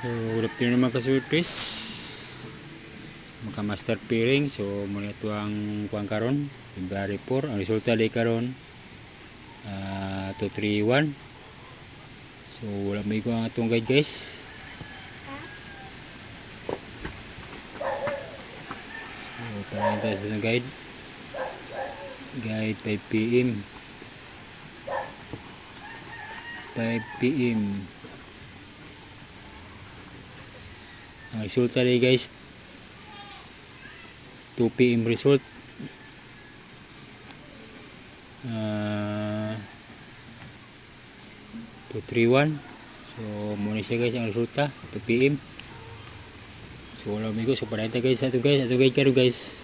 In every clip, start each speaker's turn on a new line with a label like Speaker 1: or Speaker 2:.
Speaker 1: So, good afternoon mga kasurpris. Maka master pairing. So, muna ito ang kuang karon, February 4. Ang resulta day karon 231. So, wala may ko ang atong guide, guys. So, para tayo sa guide. Guide 5 PM. 5 PM. Ang resulta day, guys, 2 PM result. 231. So muna siya, guys, ang resulta 2 PM. So wala may ko. So para ito, guys, ato guide karon, guys,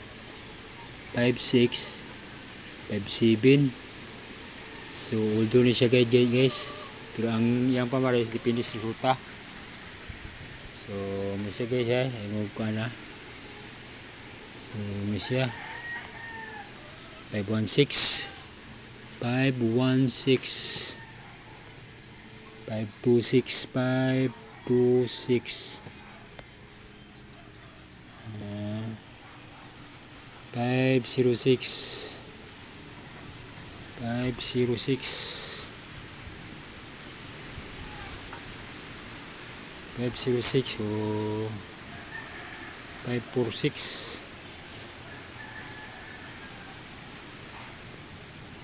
Speaker 1: 5-6 5-7. So although ni siya guide, guys, pero ang yang pamares depende sa resulta. So may siya, guys, ay move ko na. So may siya 516 526 526 526 506 506 506. So 546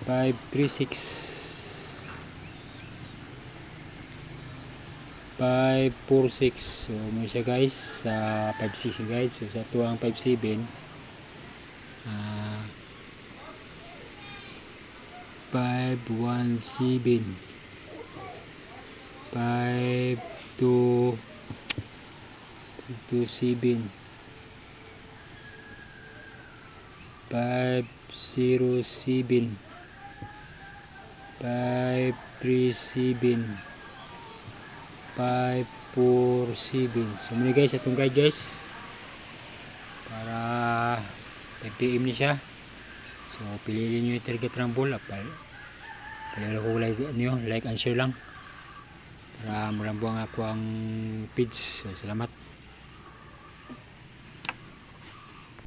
Speaker 1: 536 546. So may siya, guys, sa 56 guide. So sa tuwang 57 517 527 507 537 547. So muna, guys, atong guide, guys, para 5 PM ni siya. So piliin nyo yung target rumble. Palala ko like and share lang para marambo ang ako ang page. So salamat.